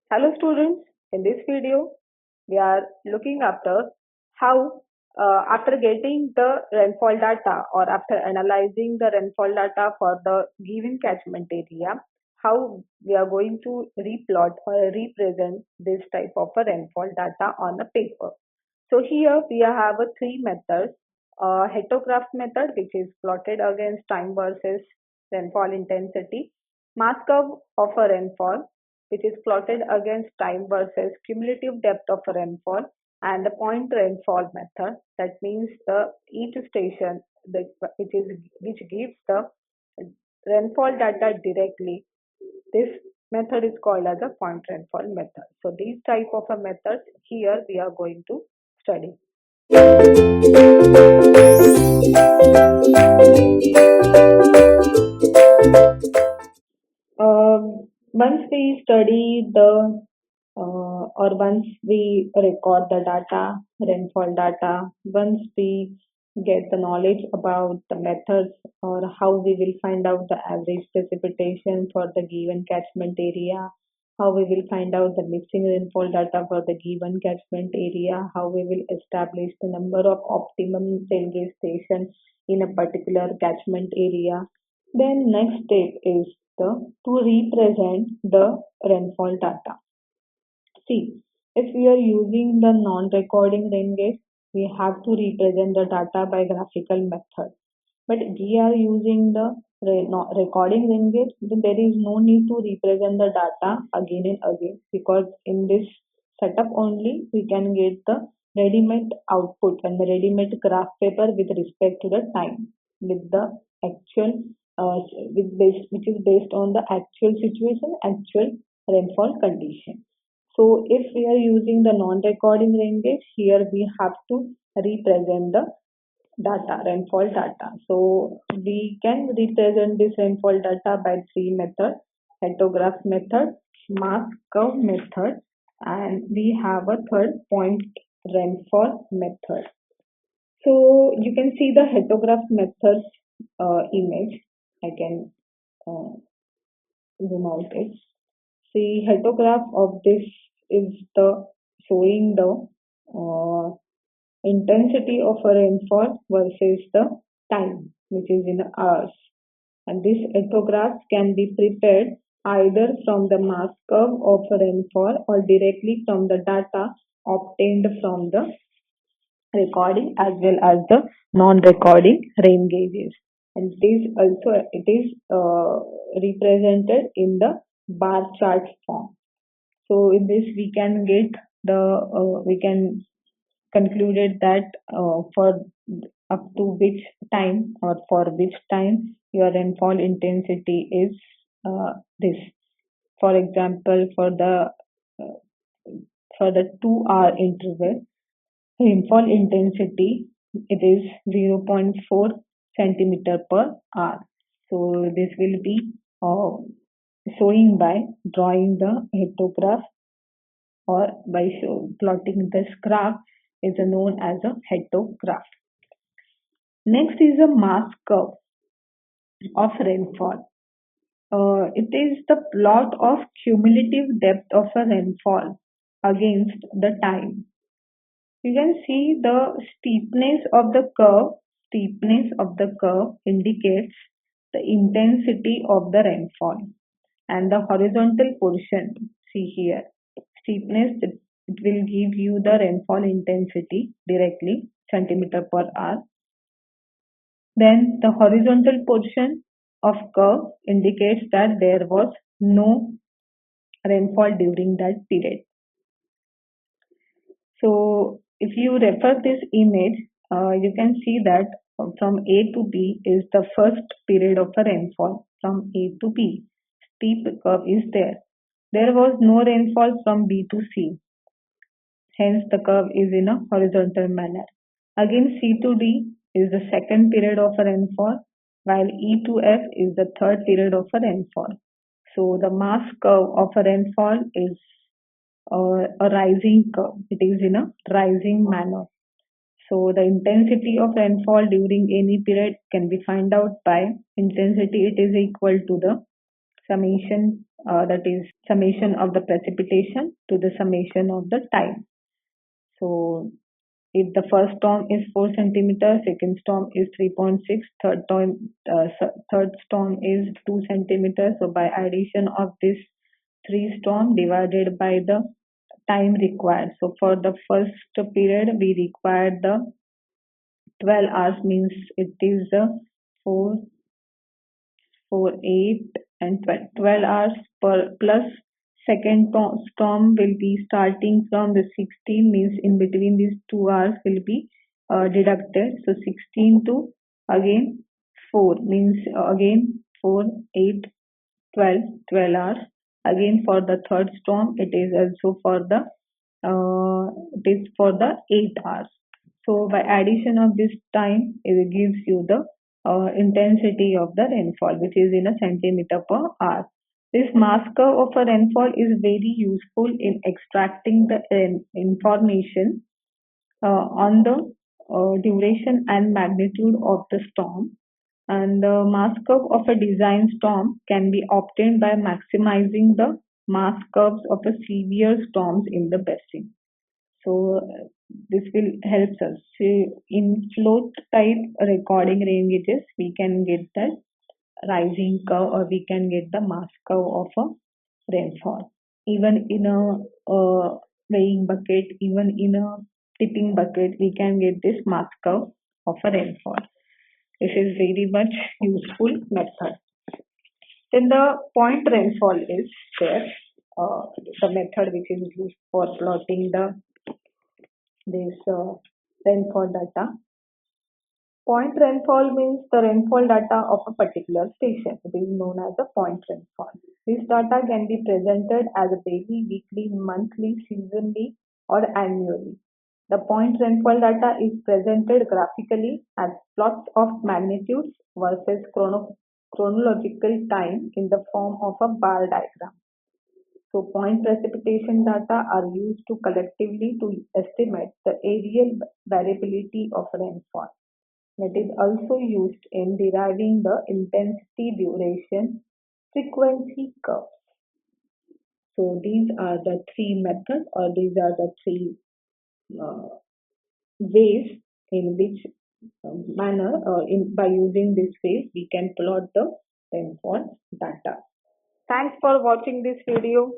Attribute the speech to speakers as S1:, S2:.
S1: Hello students, in this video we are looking after how after getting the rainfall data or after analyzing the rainfall data for the given catchment area, how we are going to replot or represent this type of a rainfall data on a paper. So here we have a three methods. Heterograph method, which is plotted against time versus rainfall intensity. Mass curve of a rainfall, which is plotted against time versus cumulative depth of a rainfall. And the point rainfall method, that means the each station which gives the rainfall data directly. This method is called as a point rainfall method. So these type of a methods here we are going to study. Once we study the or once we record the data, rainfall data, once we get the knowledge about the methods or how we will find out the average precipitation for the given catchment area, how we will find out the missing rainfall data for the given catchment area, how we will establish the number of optimum rain gauge stations in a particular catchment area. Then next step is to represent the rainfall data. See, if we are using the non-recording rain gauge, we have to represent the data by graphical method. But we are using the recording rain gauge, then there is no need to represent the data again and again, because in this setup only we can get the ready-made output and the ready-made graph paper with respect to the time with the actual which is based on the actual situation, actual rainfall condition. So if we are using the non-recording rain gauge, here we have to represent the data, rainfall data. So we can represent this rainfall data by three methods: heterograph method, mass curve method, and we have a third point rainfall method. So you can see the heterograph method image. I can uh, zoom out it. See, heterograph of this is the showing the uh, intensity of a rainfall versus the time, which is in hours. And this heterograph can be prepared either from the mass curve of a rainfall or directly from the data obtained from the recording as well as the non-recording rain gauges. And it is represented in the bar chart form. So in this we can get the we can concluded that for up to which time or for which time your rainfall intensity is this. For example, uh, for the 2 hour interval, rainfall intensity it is zero point 0.4 centimeter per hour. So this will be uh, showing by drawing the heterograph or by plotting this graph is known as a heterograph. Next is a mass curve of rainfall. It is the plot of cumulative depth of a rainfall against the time. You can see the steepness of the curve. Steepness of the curve indicates the intensity of the rainfall, and the horizontal portion, see here, steepness, it will give you the rainfall intensity directly, centimeter per hour. Then the horizontal portion of curve indicates that there was no rainfall during that period. So if you refer this image, you can see that from A to B is the first period of a rainfall. From A to B, steep curve is there. There was no rainfall from B to C. Hence, the curve is in a horizontal manner. Again, C to D is the second period of a rainfall, while E to F is the third period of a rainfall. So, the mass curve of a rainfall is a rising curve. It is in a rising manner. So, the intensity of rainfall during any period can be found out by intensity. It is equal to the summation, that is summation of the precipitation to the summation of the time. So if the first storm is 4 centimeters, second storm is 3.6, third storm is 2 centimeters. So by addition of this three storm divided by the time required. So for the first period, we require the 12 hours, means it is the 4, 4, 8 and 12, 12 hours per plus second storm will be starting from the 16, means in between these 2 hours will be deducted. So 16 to again 4 means again 4, 8, 12, 12 hours. Again for the third storm, it is also for the it is for the 8 hours. So by addition of this time, it gives you the intensity of the rainfall, which is in a centimeter per hour. This mass curve of a rainfall is very useful in extracting the information on the duration and magnitude of the storm. And the mass curve of a design storm can be obtained by maximizing the mass curves of a severe storms in the basin. So this will help us. So, in float type recording rain gauges, we can get the rising curve or we can get the mass curve of a rainfall. Even in a weighing bucket, even in a tipping bucket, we can get this mass curve of a rainfall. This is very much useful method. Then the point rainfall is there. The method which is used for plotting the this rainfall data. Point rainfall means the rainfall data of a particular station. It is known as a point rainfall. This data can be presented as a daily, weekly, monthly, seasonally, or annually. The point rainfall data is presented graphically as plots of magnitudes versus chronological time in the form of a bar diagram. So point precipitation data are used to collectively to estimate the areal variability of rainfall. It is also used in deriving the intensity, duration, frequency curves. So these are the three methods, or these are the three uh, ways in which manner, by using this way we can plot the rainfall data. Thanks for watching this video.